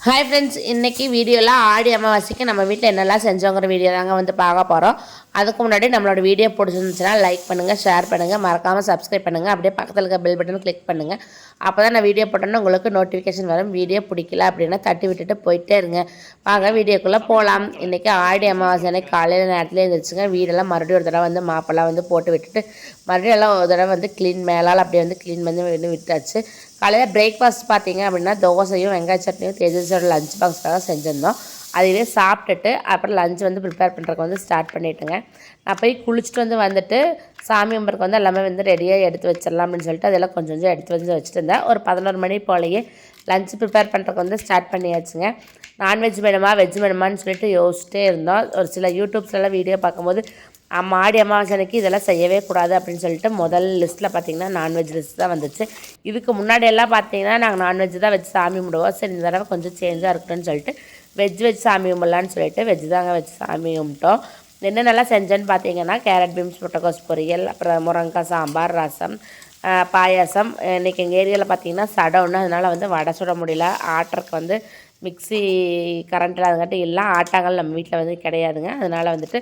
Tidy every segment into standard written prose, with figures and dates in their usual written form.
Hi friends, இன்றைக்கி வீடியோவில் ஆடி அமாவாசைக்கு நம்ம வீட்டில் என்னெல்லாம் செஞ்சோங்கிற வீடியோ தாங்க வந்து பார்க்க போகிறோம். அதுக்கு முன்னாடி நம்மளோட வீடியோ பிடிச்சிருந்துச்சுன்னா லைக் பண்ணுங்கள், ஷேர் பண்ணுங்கள், மறக்காமல் சப்ஸ்கிரைப் பண்ணுங்கள். அப்படியே பக்கத்தில் இருக்க பெல் பட்டன் கிளிக் பண்ணுங்கள். அப்போ தான் நான் வீடியோ போட்டோன்னா உங்களுக்கு நோட்டிஃபிகேஷன் வரும். வீடியோ பிடிக்கல அப்படின்னா தட்டி விட்டுட்டு போயிட்டே இருங்க. வாங்க வீடியோக்குள்ளே போகலாம். இன்றைக்கி ஆடி அமாவாசை அன்னைக்கு காலையில் நேரத்தில் இருந்துச்சுங்க. வீடெல்லாம் மறுபடியும் ஒரு தடவை வந்து மாப்பெல்லாம் வந்து போட்டு விட்டுட்டு மறுபடியும் எல்லாம் ஒரு தடவை வந்து க்ளீன் மேலால் அப்படியே வந்து க்ளீன் பண்ணி விட்டாச்சு. காலையில் பிரேக்ஃபாஸ்ட் பார்த்தீங்க அப்படின்னா தோசையும் வெங்காய சட்னியும் தேஜஸோட லஞ்ச் பாக்ஸ்க்காக செஞ்சுருந்தோம். அதுவே சாப்பிட்டுட்டு அப்புறம் லஞ்ச் வந்து ப்ரிப்பேர் பண்ணுறதுக்கு வந்து ஸ்டார்ட் பண்ணிவிட்டுங்க. நான் போய் குளிச்சுட்டு வந்துட்டு சாமி கும்பிட்றதுக்கு வந்து எல்லாமே வந்து ரெடியாக எடுத்து வச்சிடலாம் அப்படின்னு சொல்லிட்டு அதெல்லாம் கொஞ்சம் கொஞ்சம் எடுத்து வந்து வச்சுட்டு இருந்தேன். ஒரு 11 மணி போலேயே லஞ்ச் ப்ரிப்பேர் பண்ணுறதுக்கு வந்து ஸ்டார்ட் பண்ணியாச்சுங்க. நான்வெஜ் வேணுமா வெஜ் வேணுமான்னு சொல்லிட்டு யோசிச்சிட்டே இருந்தோம். ஒரு சில யூடியூப்ஸ்லாம் வீடியோ பார்க்கும்போது ஆடி அமாவாசை அன்னைக்கு இதெல்லாம் செய்யவே கூடாது அப்படின்னு சொல்லிட்டு முதல் லிஸ்ட்டில் பார்த்திங்கன்னா நான்வெஜ் லிஸ்ட் தான் வந்துச்சு. இதுக்கு முன்னாடி எல்லாம் பார்த்திங்கன்னா நாங்கள் நான்வெஜ் தான் வச்சு சாமி கும்பிடுவோம். சரி, இந்த தடவை கொஞ்சம் சேஞ்சாக இருக்கட்டும்னு சொல்லிட்டு வெஜ் வச்சு சாமி கும்பிடலான்னு சொல்லிட்டு வெஜ் தாங்க வச்சு சாமி கும்பிட்டோம். என்னென்னலாம் செஞ்சேன்னு பார்த்தீங்கன்னா கேரட் பீன்ஸ் முட்டைக்கோஸ் பொரியல், அப்புறம் முருங்கைக்காய் சாம்பார், ரசம், பாயாசம். இன்றைக்கி எங்கள் ஏரியாவில் பார்த்திங்கன்னா சடவுன்னு, அதனால் வந்து வடை சுட முடியல. ஆட்டுறக்கு வந்து மிக்ஸி கரண்ட்டில் அதுங்காட்டி இல்லை, ஆட்டாங்கள் நம்ம வீட்டில் வந்து கிடையாதுங்க. அதனால் வந்துட்டு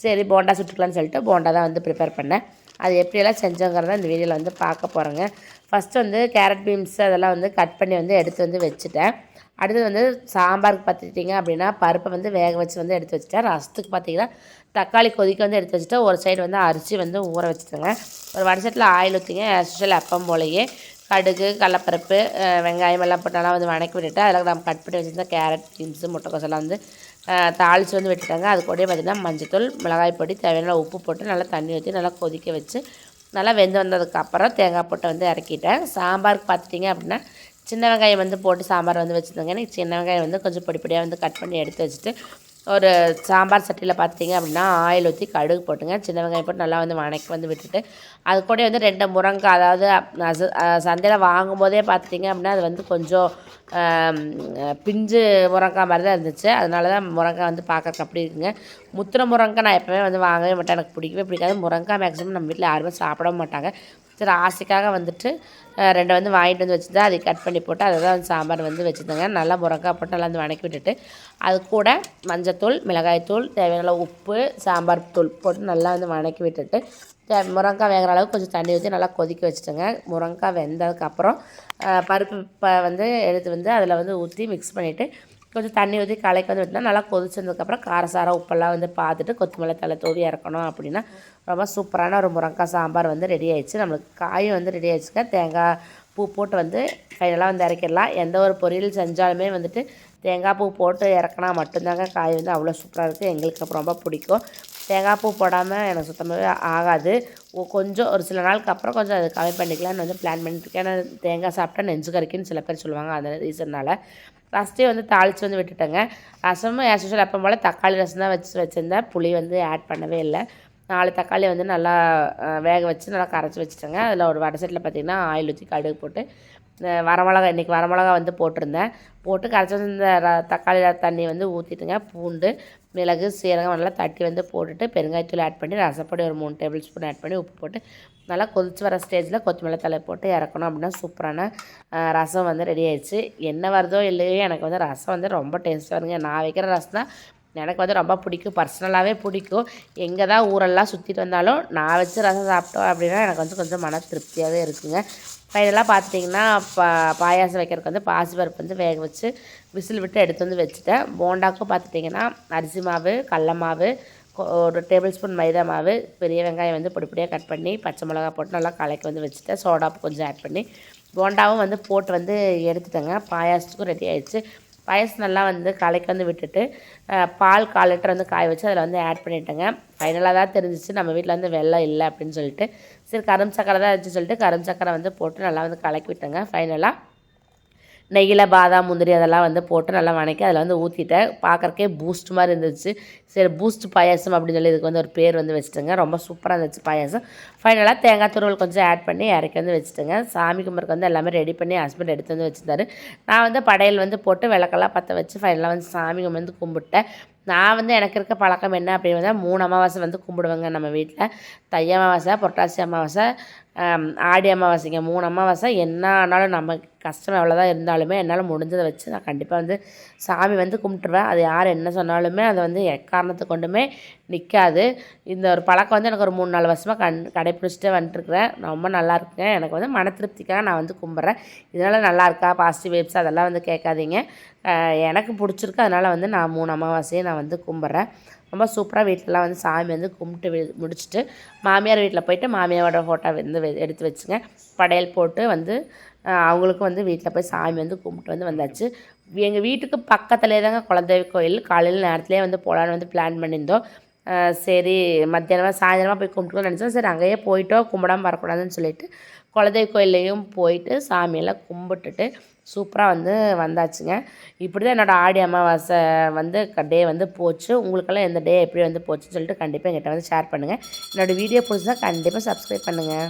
சரி போண்டா சுட்டுக்கலான்னு சொல்லிட்டு போண்டா தான் வந்து ப்ரிப்பேர் பண்ணேன். அது எப்படியெல்லாம் செஞ்சோங்கிறத இந்த வீடியோவில் வந்து பார்க்க போகிறோங்க. ஃபஸ்ட்டு வந்து கேரட் பீன்ஸ் அதெல்லாம் வந்து கட் பண்ணி வந்து எடுத்து வந்து வச்சுட்டேன். அடுத்தது வந்து சாம்பாருக்கு பார்த்துட்டிங்க அப்படின்னா பருப்பை வந்து வேக வச்சு வந்து எடுத்து வச்சுட்டேன். ரசத்துக்கு பார்த்திங்கன்னா தக்காளி கொதிக்க வந்து எடுத்து வச்சுட்டு ஒரு சைடு வந்து அரிசி வந்து ஊற வச்சுட்டேங்க. ஒரு வடசட்டில் ஆயில் ஊற்றிங்க, ஆஸ்யூஷுவல் எப்பவும் போலயே கடுகு, கடலப்பருப்பு, வெங்காயம் எல்லாம் போட்டு நல்லா வந்து வணக்கி விட்டுட்டு அதில் நம்ம கட் பண்ணி வச்சுருந்தா கேரட் பீன்ஸு முட்டைக்கோசெல்லாம் வந்து தாளித்து வந்து விட்டுட்டாங்க. அது கூடயே பார்த்திங்கன்னா மஞ்சத்தூள், மிளகாய் பொடி, தேவையான உப்பு போட்டு நல்லா தண்ணி ஊற்றி நல்லா கொதிக்க வச்சு நல்லா வெந்து வந்ததுக்கப்புறம் தேங்காய் போட்டு வந்து இறக்கிட்டேன். சாம்பாருக்கு பார்த்துட்டிங்க அப்படின்னா சின்ன வெங்காயம் வந்து போட்டு சாம்பார் வந்து வச்சுருந்தாங்க. எனக்கு சின்ன வெங்காயம் வந்து கொஞ்சம் பொடி பொடியாக வந்து கட் பண்ணி எடுத்து வச்சுட்டு ஒரு சாம்பார் சட்டியில் பார்த்திங்க அப்படின்னா ஆயில் ஊற்றி கடுகு போட்டுங்க, சின்ன வெங்காயம் போட்டு நல்லா வந்து வணக்கி வந்து விட்டுட்டு அது கூட வந்து 2 முருங்கைக்காய், அதாவது சந்தையில் வாங்கும்போதே பார்த்துட்டிங்க அப்படின்னா அது வந்து கொஞ்சம் பிஞ்சு முருங்கைக்காய் மாதிரி தான் இருந்துச்சு. அதனால தான் முருங்கைக்காய் வந்து பார்க்கறக்கு அப்படி இருக்குங்க. முத்துன முருங்கைக்காய் நான் எப்போவுமே வந்து வாங்கவே மாட்டேன், எனக்கு பிடிக்கவே பிடிக்காது. முருங்கைக்காய் மேக்ஸிமம் நம்ம வீட்டில் யாருமே சாப்பிடவும் மாட்டாங்க. சரி, ஆசைக்காக வந்துட்டு 2 வந்து வாங்கிட்டு வந்து வச்சுருந்தா அதை கட் பண்ணி போட்டு அதை தான் வந்து சாம்பார் வந்து வச்சுருந்தேங்க. நல்லா முருங்கைக்காய் போட்டு நல்லா வந்து வணக்கி விட்டுட்டு அது கூட மஞ்சத்தூள், மிளகாய்த்தூள், தேவையான உப்பு, சாம்பார் தூள் போட்டு நல்லா வந்து வணக்கி விட்டுட்டு முருங்கைக்காய் வேகிற அளவுக்கு கொஞ்சம் தண்ணி ஊற்றி நல்லா கொதிக்க வச்சுட்டேங்க. முருங்கைக்காய் வெந்ததுக்கப்புறம் பருப்பு வந்து எடுத்து வந்து அதில் வந்து ஊற்றி மிக்ஸ் பண்ணிவிட்டு கொஞ்சம் தண்ணி ஊற்றி கலக்கி வந்து விட்டோம்னா நல்லா கொதிச்சதுக்கப்புறம் காரசாரம் உப்பெல்லாம் வந்து பார்த்துட்டு கொத்தமல்லி தழை தூவி இறக்கணும் அப்படின்னா ரொம்ப சூப்பரான ஒரு முருங்கைக்காய் சாம்பார் வந்து ரெடி ஆயிடுச்சு. நம்மளுக்கு காயும் வந்து ரெடி ஆயிடுச்சுங்க. தேங்காய் பூ போட்டு வந்து ஃபைனலாக வந்து இறக்கிடலாம். எந்த ஒரு பொரியல் செஞ்சாலுமே வந்துட்டு தேங்காய் பூ போட்டு இறக்குனா மட்டும்தாங்க காய் வந்து அவ்வளோ சூப்பராக இருக்குது. எங்களுக்கு ரொம்ப பிடிக்கும். தேங்காய் பூ போடாமல் எனக்கு சுத்தமாகவே ஆகாது. கொஞ்சம் ஒரு சில நாளுக்கு அப்புறம் கொஞ்சம் அது கம்மி பண்ணிக்கலான்னு வந்து பிளான் பண்ணிட்டுருக்கேன். ஏன்னா தேங்காய் சாப்பிட்டா நெஞ்சு கறிக்குன்னு சில பேர் சொல்லுவாங்க. அந்த ரீசன்னால் ஃபஸ்ட்டே வந்து தாளித்து வந்து விட்டுட்டேங்க. ரசமும் ஆஸ்யூஷுவல் எப்பவும் போல் தக்காளி ரசம் தான் வச்சுருந்தேன். புளி வந்து ஆட் பண்ணவே இல்லை. 4 தக்காளி வந்து நல்லா வேக வச்சு நல்லா கரைச்சி வச்சுட்டேங்க. அதில் ஒரு வடை சட்டியில் பார்த்திங்கன்னா ஆயில் ஊற்றி கடுகு போட்டு வரமிளகா, இன்றைக்கி வரமிளகா வந்து போட்டிருந்தேன். போட்டு கரைச்சி வந்து இந்த தக்காளி தண்ணி வந்து ஊற்றிட்டுங்க. பூண்டு, மிளகு, சீரகம் நல்லா தட்டி வந்து போட்டுட்டு பெருங்காயத்தூள் ஆட் பண்ணி ரசப்பொடி ஒரு 3 டேபிள் ஸ்பூன் ஆட் பண்ணி உப்பு போட்டு நல்லா கொதிச்சு வர ஸ்டேஜில் கொத்தமல்லி தழை போட்டு இறக்கணும் அப்படின்னா சூப்பரான ரசம் வந்து ரெடி ஆயிடுச்சு. என்ன வருதோ இல்லையோ எனக்கு வந்து ரசம் வந்து ரொம்ப டேஸ்ட்டாக வருங்க. நான் வைக்கிற ரசம் தான் எனக்கு வந்து ரொம்ப பிடிக்கும், பர்சனலாகவே பிடிக்கும். எங்கே தான் ஊரெல்லாம் சுற்றிட்டு வந்தாலும் நான் வச்சு ரசம் சாப்பிட்டோம் அப்படின்னா எனக்கு வந்து கொஞ்சம் மன திருப்தியாகவே இருக்குங்க. ஃபைனலாக பார்த்துட்டிங்கன்னா பாயாசம் வைக்கிறதுக்கு வந்து பாசிப்பருப்பு வந்து வேக வச்சு விசில் விட்டு எடுத்து வந்து வச்சுட்டேன். போண்டாக்கும் பார்த்துட்டிங்கன்னா அரிசி மாவு, கடல மாவு, ஒரு டேபிள் ஸ்பூன் மைதா மாவு, பெரிய வெங்காயம் வந்து பொடி பொடியாக கட் பண்ணி பச்சை மிளகா போட்டு நல்லா கலக்கி வந்து வச்சுட்டேன். சோடாப்பு கொஞ்சம் ஆட் பண்ணி போண்டாவும் வந்து போட்டு வந்து எடுத்துட்டேங்க. பாயாசத்துக்கும் ரெடி ஆகிடுச்சு. பாயாசம் நல்லா வந்து கலக்கி வந்து விட்டுட்டு பால் 1/4 லிட்டர் வந்து காய வச்சு அதில் வந்து ஆட் பண்ணிட்டேங்க. ஃபைனலாக தான் தெரிஞ்சிச்சு நம்ம வீட்டில் வந்து வெல்லம் இல்லை அப்படின்னு சொல்லிட்டு. சரி, கரும் சக்கரை தான் இருந்துச்சு சொல்லிட்டு கரும் சக்கரை வந்து போட்டு நல்லா வந்து கலக்கி விட்டேங்க. ஃபைனலாக நெய்யில் பாதாம், முந்திரி அதெல்லாம் வந்து போட்டு நல்லா வணக்கி அதில் வந்து ஊற்றிட்டேன். பார்க்குறக்கே பூஸ்ட் மாதிரி இருந்துச்சு. சரி, பூஸ்ட் பாயாசம் அப்படின்னு சொல்லி இதுக்கு வந்து ஒரு பேர் வந்து வச்சுட்டேங்க. ரொம்ப சூப்பராக இருந்துச்சு பாயாசம். ஃபைனலாக தேங்காய் துருவல் கொஞ்சம் ஆட் பண்ணி இறக்கி வந்து வச்சுட்டேங்க. சாமி கும்பிட்றதுக்கு வந்து எல்லாமே ரெடி பண்ணி ஹஸ்பண்ட் எடுத்து வந்து வச்சுருந்தாரு. நான் வந்து படையல் வந்து போட்டு விளக்கெல்லாம் பற்ற வச்சு ஃபைனலாக வந்து சாமி வந்து கும்பிட்டேன். நான் வந்து எனக்கு இருக்க பழக்கம் என்ன அப்படின்னு 3 அமாவாசை வந்து கும்பிடுவேங்க நம்ம வீட்டில். தை அமாவாசை, புரட்டாசி அமாவாசை, ஆடி அமாவாசைங்க 3 அமாவாசை என்ன ஆனாலும் நம்ம கஷ்டம் எவ்வளோதான் இருந்தாலுமே என்னால் முடிஞ்சதை வச்சு நான் கண்டிப்பாக வந்து சாமி வந்து கும்பிட்டுருவேன். அது யார் என்ன சொன்னாலுமே அதை வந்து எக்காரணத்தை கொண்டுமே நிற்காது. இந்த ஒரு பழக்கம் வந்து எனக்கு ஒரு 3-4 வருஷமாக கடைப்பிடிச்சிட்டே வந்துட்டுருக்குறேன். நான் ரொம்ப நல்லா இருக்கேன். எனக்கு வந்து மன திருப்திக்காக நான் வந்து கும்பிட்றேன். இதனால் நல்லா இருக்கா பாசிட்டிவ் வைப்ஸ் அதெல்லாம் வந்து கேட்காதீங்க. எனக்கு பிடிச்சிருக்கு. அதனால் வந்து நான் 3 அமாவாசையை நான் வந்து கும்பிட்றேன். ரொம்ப சூப்பராக வீட்டிலலாம் வந்து சாமி வந்து கும்பிட்டு முடிச்சுட்டு மாமியார் வீட்டில் போயிட்டு மாமியாரோட ஃபோட்டோ வந்து எடுத்து வச்சுங்க. படையல் போட்டு வந்து அவங்களுக்கும் வந்து வீட்டில் போய் சாமி வந்து கும்பிட்டு வந்து வந்தாச்சு. எங்கள் வீட்டுக்கு பக்கத்துலேயே தாங்க குலதெய்வ கோயில். காலையில் நேரத்துலேயே வந்து போகலான்னு வந்து பிளான் பண்ணியிருந்தோம். சரி மத்தியானமாக சாயந்தரமாக போய் கும்பிட்டுக்கலாம்னு நினச்சோம். சரி அங்கேயே போயிட்டோம் கும்பிடாமல் வரக்கூடாதுன்னு சொல்லிட்டு குலதெய்வ கோயில்லையும் போயிட்டு சாமியெல்லாம் கும்பிட்டுட்டு சூப்பராக வந்து வந்தாச்சுங்க. இப்படி தான் என்னோடய ஆடி அமாவாசை வந்து டே வந்து போச்சு. உங்களுக்கெல்லாம் எந்த டே எப்படி வந்து போச்சுன்னு சொல்லிட்டு கண்டிப்பாக என்கிட்ட வந்து ஷேர் பண்ணுங்கள். என்னோடய வீடியோ பிடிச்சா கண்டிப்பாக சப்ஸ்கிரைப் பண்ணுங்கள்.